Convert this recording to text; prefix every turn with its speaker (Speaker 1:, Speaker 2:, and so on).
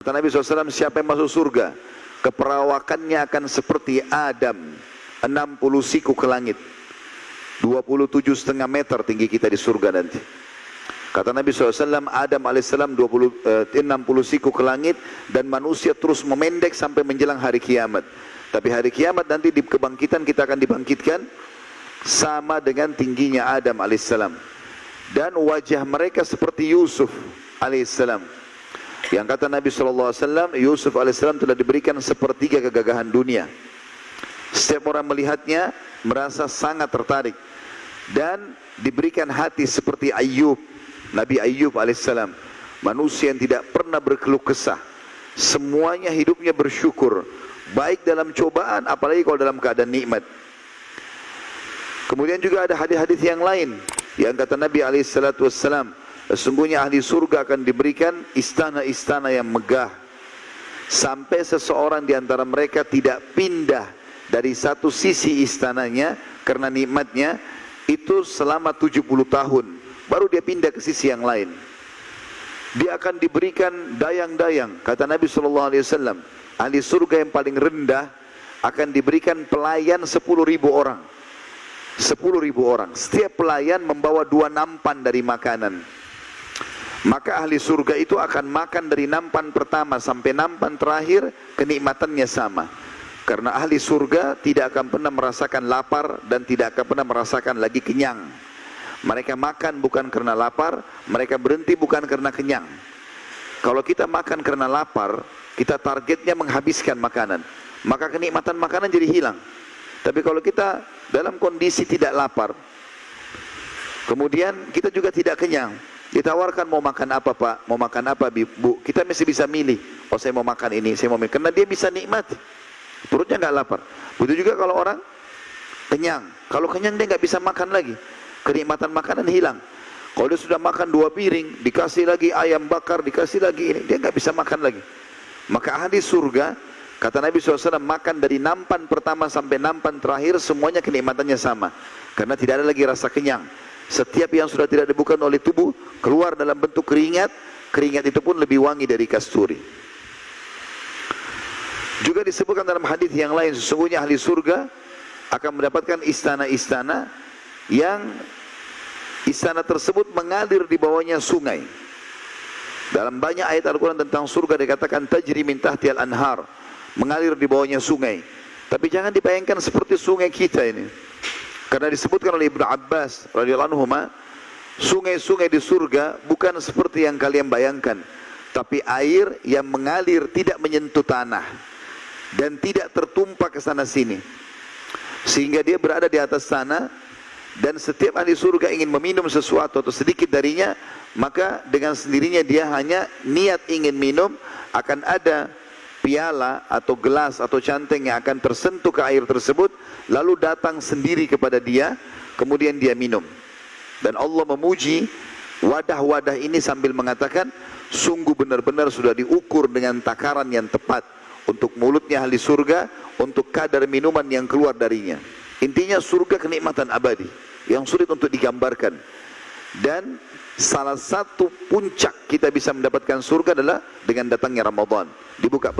Speaker 1: Kata Nabi SAW, siapa yang masuk surga, keperawakannya akan seperti Adam, 60 siku ke langit, 27,5 meter tinggi kita di surga nanti. Kata Nabi SAW, Adam AS 60 siku ke langit, dan manusia terus memendek sampai menjelang hari kiamat. Tapi hari kiamat nanti di kebangkitan kita akan dibangkitkan sama dengan tingginya Adam AS. Dan wajah mereka seperti Yusuf AS. Yang kata Nabi SAW, Yusuf AS telah diberikan sepertiga kegagahan dunia. Setiap orang melihatnya merasa sangat tertarik, dan diberikan hati seperti Ayyub, Nabi Ayyub alaihissalam, manusia yang tidak pernah berkeluh kesah, semuanya hidupnya bersyukur, baik dalam cobaan apalagi kalau dalam keadaan nikmat. Kemudian juga ada hadis-hadis yang lain yang kata Nabi alaihissalam, sesungguhnya ahli surga akan diberikan istana-istana yang megah, sampai seseorang di antara mereka tidak pindah dari satu sisi istananya karena nikmatnya itu selama 70 tahun, baru dia pindah ke sisi yang lain. Dia akan diberikan dayang-dayang. Kata Nabi SAW, ahli surga yang paling rendah akan diberikan pelayan 10.000 orang. 10.000 orang. Setiap pelayan membawa 2 nampan dari makanan. Maka ahli surga itu akan makan dari nampan pertama sampai nampan terakhir, kenikmatannya sama. Karena ahli surga tidak akan pernah merasakan lapar dan tidak akan pernah merasakan lagi kenyang. Mereka makan bukan karena lapar, mereka berhenti bukan karena kenyang. Kalau kita makan karena lapar, kita targetnya menghabiskan makanan, maka kenikmatan makanan jadi hilang. Tapi kalau kita dalam kondisi tidak lapar, kemudian kita juga tidak kenyang, ditawarkan mau makan apa pak, mau makan apa bu, kita mesti bisa milih. Oh saya mau makan ini, saya mau milih, karena dia bisa nikmati. Perutnya nggak lapar. Begitu juga kalau orang kenyang. Kalau kenyang dia nggak bisa makan lagi. Kenikmatan makanan hilang. Kalau dia sudah makan 2 piring, dikasih lagi ayam bakar, dikasih lagi ini, dia nggak bisa makan lagi. Maka ahli surga, kata Nabi SAW, makan dari nampan pertama sampai nampan terakhir, semuanya kenikmatannya sama. Karena tidak ada lagi rasa kenyang. Setiap yang sudah tidak dibuka oleh tubuh, keluar dalam bentuk keringat, keringat itu pun lebih wangi dari kasturi. Juga disebutkan dalam hadis yang lain, sesungguhnya ahli surga akan mendapatkan istana-istana yang istana tersebut mengalir di bawahnya sungai. Dalam banyak ayat Al-Quran tentang surga dikatakan tajri min tahtihal anhar, mengalir di bawahnya sungai. Tapi jangan dibayangkan seperti sungai kita ini, karena disebutkan oleh Ibnu Abbas radhiyallahu anhu, sungai-sungai di surga bukan seperti yang kalian bayangkan, tapi air yang mengalir tidak menyentuh tanah dan tidak tertumpah ke sana sini, sehingga dia berada di atas sana. Dan setiap ahli surga ingin meminum sesuatu atau sedikit darinya, maka dengan sendirinya dia hanya niat ingin minum, akan ada piala atau gelas atau canteng yang akan tersentuh ke air tersebut, lalu datang sendiri kepada dia, kemudian dia minum. Dan Allah memuji wadah-wadah ini sambil mengatakan, sungguh benar-benar sudah diukur dengan takaran yang tepat untuk mulutnya ahli surga, untuk kadar minuman yang keluar darinya. Intinya surga kenikmatan abadi yang sulit untuk digambarkan. Dan salah satu puncak kita bisa mendapatkan surga adalah dengan datangnya Ramadan. Dibuka